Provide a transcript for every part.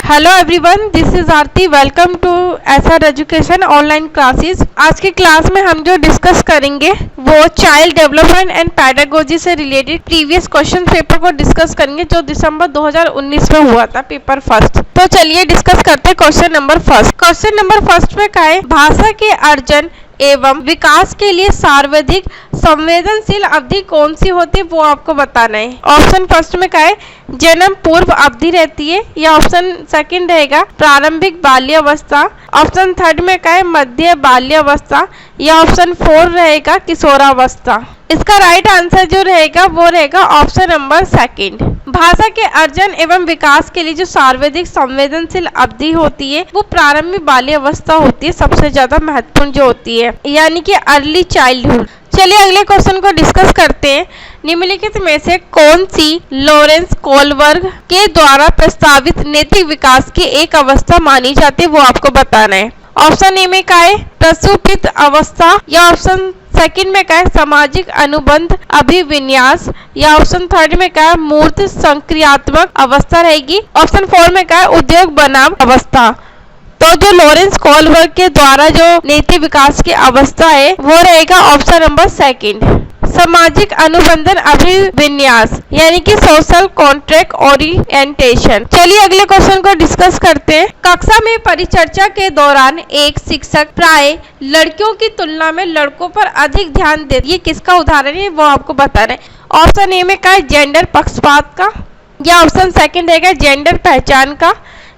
Hello everyone, this is Aarti. Welcome to SR education online classes. आज की class में हम जो डिस्कस करेंगे वो चाइल्ड डेवलपमेंट एंड पेडागोजी से रिलेटेड प्रीवियस क्वेश्चन पेपर को डिस्कस करेंगे जो दिसंबर 2019 में हुआ था, पेपर फर्स्ट। तो चलिए डिस्कस करते हैं question number first. Question number first में क्या है, भाषा के अर्जन एवं विकास के लिए सर्वाधिक संवेदनशील अवधि कौन सी होती है वो आपको बताना है। ऑप्शन फर्स्ट में क्या है, जन्म पूर्व अवधि रहती है, या ऑप्शन सेकंड रहेगा प्रारंभिक बाल्यावस्था, ऑप्शन थर्ड में क्या है मध्य बाल्यावस्था, या ऑप्शन फोर रहेगा किशोरावस्था। इसका राइट आंसर जो रहेगा वो रहेगा ऑप्शन नंबर सेकंड। भाषा के अर्जन एवं विकास के लिए जो सर्वाधिक संवेदनशील अवधि होती है वो प्रारंभिक बाल्यावस्था होती है, सबसे ज्यादा महत्वपूर्ण जो होती है, यानी कि अर्ली चाइल्डहुड। चलिए अगले क्वेश्चन को डिस्कस करते हैं। निम्नलिखित में से कौन सी लॉरेंस कोलबर्ग के द्वारा प्रस्तावित नैतिक विकास की एक अवस्था मानी जाती है वो आपको बताना है। ऑप्शन ए में क्या है प्रसुप्त अवस्था, या ऑप्शन सेकंड में क्या है सामाजिक अनुबंध अभिविन्यास, या ऑप्शन थर्ड में क्या है मूर्त संक्रियात्मक अवस्था रहेगी, ऑप्शन फोर में क्या है उद्योग बनाम अवस्था। तो जो लॉरेंस कोलबर्ग के द्वारा जो नैतिक विकास की अवस्था है वो रहेगा ऑप्शन नंबर सेकंड, सामाजिक अनुबंधन अभिविन्यास, यानी कि सोशल कॉन्ट्रैक्ट ओरिएंटेशन। चलिए अगले क्वेश्चन को डिस्कस करते हैं। कक्षा में परिचर्चा के दौरान एक शिक्षक प्राय लड़कियों की तुलना में लड़कों पर अधिक ध्यान दे, ये किसका उदाहरण है वो आपको बताना है। ऑप्शन ए में क्या है जेंडर पक्षपात का, या ऑप्शन सेकंड रहेगा जेंडर पहचान का,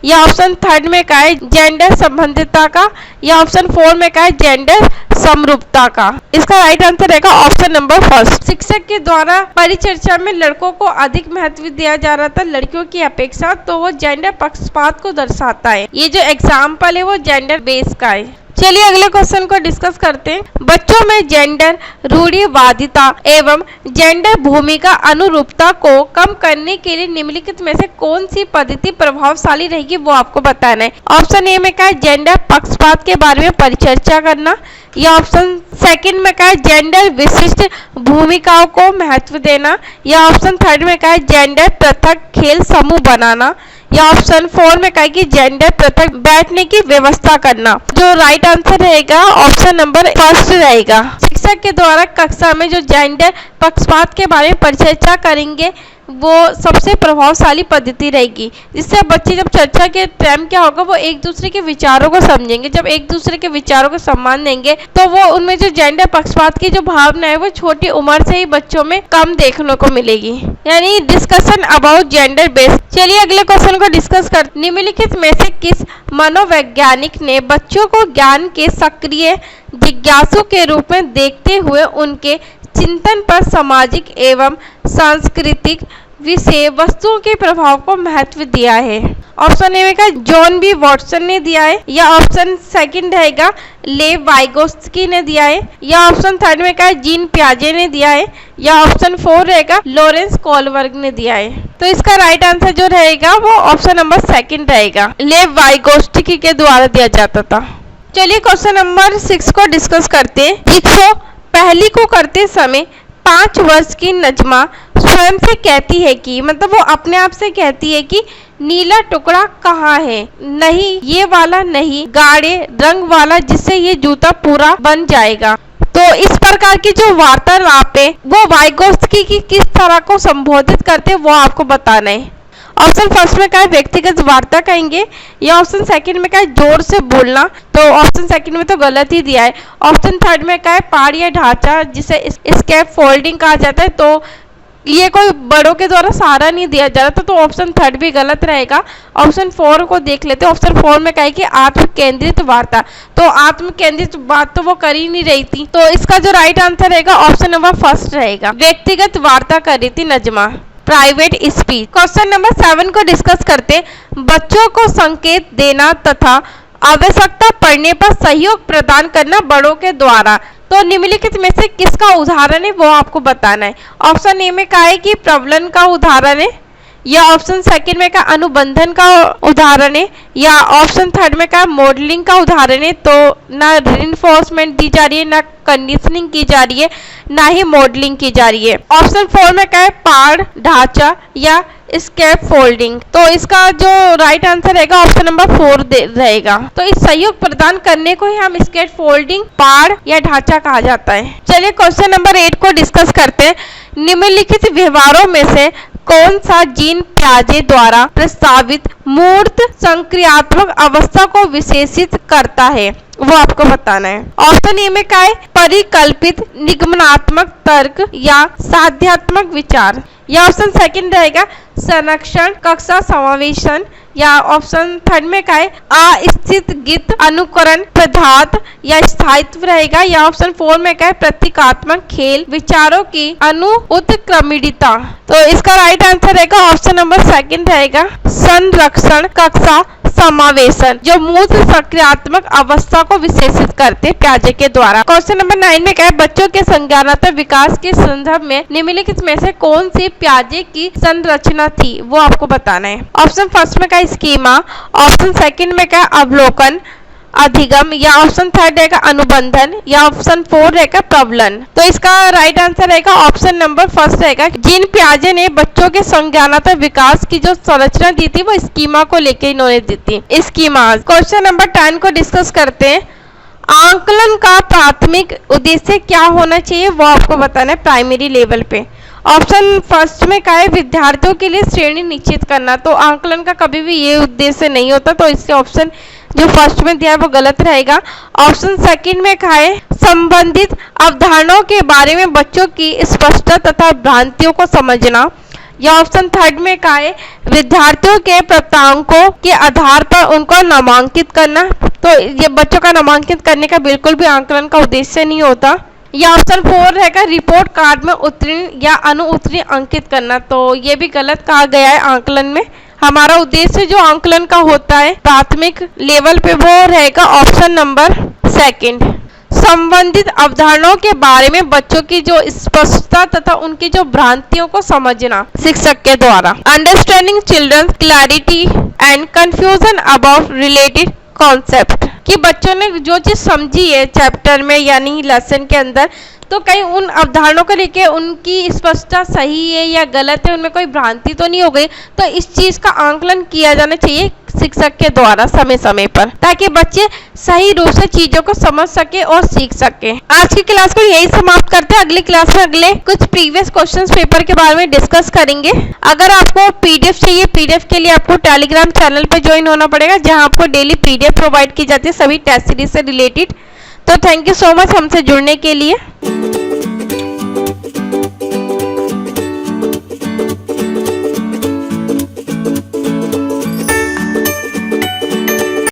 या ऑप्शन थर्ड में क्या है जेंडर संबंधितता का, या ऑप्शन फोर में क्या है जेंडर समरूपता का। इसका राइट आंसर रहेगा ऑप्शन नंबर फर्स्ट। शिक्षक के द्वारा परिचर्चा में लड़कों को अधिक महत्व दिया जा रहा था लड़कियों की अपेक्षा, तो वो जेंडर पक्षपात को दर्शाता है। ये जो एग्जाम्पल है वो जेंडर बेस का है। चलिए अगले क्वेश्चन को डिस्कस करते हैं। बच्चों में जेंडर रूढ़िवादिता एवं जेंडर भूमिका अनुरूपता को कम करने के लिए निम्नलिखित में से कौन सी पद्धति प्रभावशाली रहेगी वो आपको बताना है। ऑप्शन ए में क्या है जेंडर पक्षपात के बारे में परिचर्चा करना, या ऑप्शन सेकंड में क्या है जेंडर विशिष्ट भूमिकाओं को महत्व देना, या ऑप्शन थर्ड में क्या है जेंडर पृथक खेल समूह बनाना, या ऑप्शन फोर में क्या है कि जेंडर पृथक बैठने की व्यवस्था करना। जो राइट आंसर रहेगा ऑप्शन नंबर फर्स्ट रहेगा। शिक्षक के द्वारा कक्षा में जो जेंडर पक्षपात के बारे में परिचर्चा करेंगे वो सबसे प्रभावशाली पद्धति रहेगी, जिससे बच्चे जब चर्चा के टाइम क्या होगा वो एक दूसरे के विचारों को समझेंगे। जब एक दूसरे के विचारों को सम्मान देंगे तो वो उनमें जो जेंडर पक्षपात की जो भावना है वो छोटी उम्र से ही बच्चों में कम देखने को मिलेगी, यानी डिस्कशन अबाउट जेंडर बेस। चलिए अगले क्वेश्चन को डिस्कस करते। निम्नलिखित में से किस मनोवैज्ञानिक ने बच्चों को ज्ञान के सक्रिय जिज्ञासु के रूप में देखते हुए उनके चिंतन पर सामाजिक एवं सांस्कृतिक विषय वस्तुओं के प्रभाव को महत्व दिया है। ऑप्शन ए में जॉन बी वॉटसन ने दिया है, या ऑप्शन सेकंड रहेगा लेव वाइगोत्स्की ने दिया है, या ऑप्शन थर्ड में क्या जीन पियाजे ने दिया है, या ऑप्शन फोर रहेगा लॉरेंस कोलबर्ग ने दिया है। तो इसका राइट आंसर जो रहेगा वो ऑप्शन नंबर सेकंड रहेगा, लेव वाइगोत्स्की के द्वारा दिया जाता था। चलिए क्वेश्चन नंबर 6 को डिस्कस करते हैं। लिखो पहली को करते समय 5 वर्ष की नजमा स्वयं से कहती है कि, मतलब वो अपने आप से कहती है कि नीला टुकड़ा कहाँ है, नहीं ये वाला नहीं, गाढ़े रंग वाला जिससे ये जूता पूरा बन जाएगा। तो इस प्रकार की जो वार्तालाप है वो वाइगोत्स्की की किस तरह को संबोधित करते हैं वो आपको बताना है। ऑप्शन फर्स्ट में क्या है व्यक्तिगत वार्ता कहेंगे, या ऑप्शन सेकंड में क्या है जोर से बोलना, तो ऑप्शन सेकंड में तो गलत ही दिया है। ऑप्शन थर्ड में क्या है पाड़ या ढांचा जिसे स्कैप फोल्डिंग कहा जाता है, तो ये कोई बड़ों के द्वारा सहारा नहीं दिया जा रहा था, तो ऑप्शन थर्ड भी गलत रहेगा। ऑप्शन फोर को देख लेते हैं। ऑप्शन फोर में क्या है कि आत्म केंद्रित वार्ता, तो आत्म केंद्रित बात तो वो कर ही नहीं रही थी, तो इसका जो राइट आंसर रहेगा ऑप्शन नंबर फर्स्ट रहेगा, व्यक्तिगत वार्ता कर रही थी Najma, private speech. Question number 7 को डिस्कस करते। बच्चों को संकेत देना तथा आवश्यकता पड़ने पर सहयोग प्रदान करना बड़ों के द्वारा, तो निम्नलिखित में से किसका उदाहरण है वो आपको बताना है। ऑप्शन ए में क्या है कि प्रबलन का उदाहरण है, या ऑप्शन सेकंड में क्या अनुबंधन का उदाहरण है, या ऑप्शन थर्ड में क्या मॉडलिंग का उदाहरण है। तो ना रिइंफोर्समेंट दी जा रही है, ना कंडीशनिंग की जा रही है, ना ही मॉडलिंग की जा रही है। ऑप्शन फोर में क्या है पाड़ ढांचा या स्कैप फोल्डिंग। तो इसका जो राइट आंसर रहेगा ऑप्शन नंबर 4 रहेगा। तो इस सहयोग प्रदान करने को ही हम स्कैप फोल्डिंग, पाड़ या ढांचा कहा जाता है। चलिए क्वेश्चन नंबर 8 को डिस्कस करते हैं। निम्नलिखित व्यवहारों में से कौन सा जीन प्याजे द्वारा प्रस्तावित मूर्त संक्रियात्मक अवस्था को विशेषित करता है, वो आपको बताना है। ऑप्शन ए में क्या है परिकल्पित निगमनात्मक तर्क या साध्यात्मक विचार, या ऑप्शन सेकंड रहेगा संरक्षण कक्षा समावेशन, या ऑप्शन थर्ड में क्या है अस्थितगित अनुकरण पदार्थ या स्थायित्व रहेगा, या ऑप्शन 4 में क्या है प्रतीकात्मक खेल विचारों की अनुत्क्रमणीयता। तो इसका राइट आंसर रहेगा ऑप्शन नंबर सेकंड रहेगा संरक्षण कक्षा समावेशन, जो मूर्त सक्रियात्मक अवस्था को विशेषित करते प्याजे के द्वारा। क्वेश्चन नंबर 9 में क्या है बच्चों के संज्ञानात्मक विकास के संदर्भ में निम्नलिखित में से कौन सी प्याजे की संरचना थी, वो आपको बताना है। ऑप्शन फर्स्ट में क्या स्कीमा, ऑप्शन सेकंड में क्या अवलोकन अधिगम, या ऑप्शन थर्ड रहेगा अनुबंधन, या ऑप्शन 4 रहेगा प्रबलन। तो इसका राइट आंसर रहेगा ऑप्शन नंबर फर्स्ट रहेगा। जीन पियाजे ने बच्चों के संज्ञानात्मक विकास की जो संरचना दी थी वो स्कीमा को लेके इन्होंने दी थी, स्कीमा। क्वेश्चन नंबर 10 को डिस्कस करते हैं। आंकलन का प्राथमिक उद्देश्य क्या होना चाहिए, वो आपको बताना है प्राइमरी लेवल पे। ऑप्शन फर्स्ट में क्या है विद्यार्थियों के लिए श्रेणी निश्चित करना। तो आंकलन का कभी भी ये उद्देश्य नहीं होता, तो इससे ऑप्शन जो फर्स्ट में दिया है वो गलत रहेगा। ऑप्शन सेकंड में क्या है संबंधित अवधारणाओं के बारे में बच्चों की स्पष्टता तथा भ्रांतियों को समझना, या ऑप्शन थर्ड में क्या है विद्यार्थियों के प्राप्तांकों के आधार पर उनको नामांकित करना। तो ये बच्चों का नामांकित करने का बिल्कुल भी आंकलन का उद्देश्य नहीं होता। या ऑप्शन 4 रहेगा रिपोर्ट कार्ड में उत्तीर्ण या अनुत्तीर्ण अंकित करना। तो ये भी गलत कहा गया है। आंकलन में हमारा उद्देश्य जो आंकलन का होता है प्राथमिक लेवल पे वो रहेगा ऑप्शन नंबर सेकंड, संबंधित अवधारणाओं के बारे में बच्चों की जो स्पष्टता तथा उनकी जो भ्रांतियों को समझना शिक्षक के द्वारा। Understanding children clarity and confusion about related concept, कि बच्चों ने जो चीज समझी है चैप्टर में यानी लेसन के अंदर, तो कहीं उन अवधारणाओं को लेके उनकी स्पष्टता सही है या गलत है, उनमें कोई भ्रांति तो नहीं हो गई। तो इस चीज का आंकलन किया जाना चाहिए शिक्षक के द्वारा समय समय पर, ताकि बच्चे सही रूप से चीजों को समझ सके और सीख सके। आज की क्लास को यही समाप्त करते हैं। अगली क्लास में अगले कुछ प्रीवियस क्वेश्चंस पेपर के बारे में डिस्कस करेंगे। अगर आपको पीडीएफ चाहिए, पीडीएफ के लिए आपको टेलीग्राम चैनल पे ज्वाइन होना पड़ेगा, जहां आपको डेली पीडीएफ प्रोवाइड की जाती है सभी टेस्ट सीरीज से रिलेटेड। तो थैंक यू सो मच हमसे जुड़ने के लिए।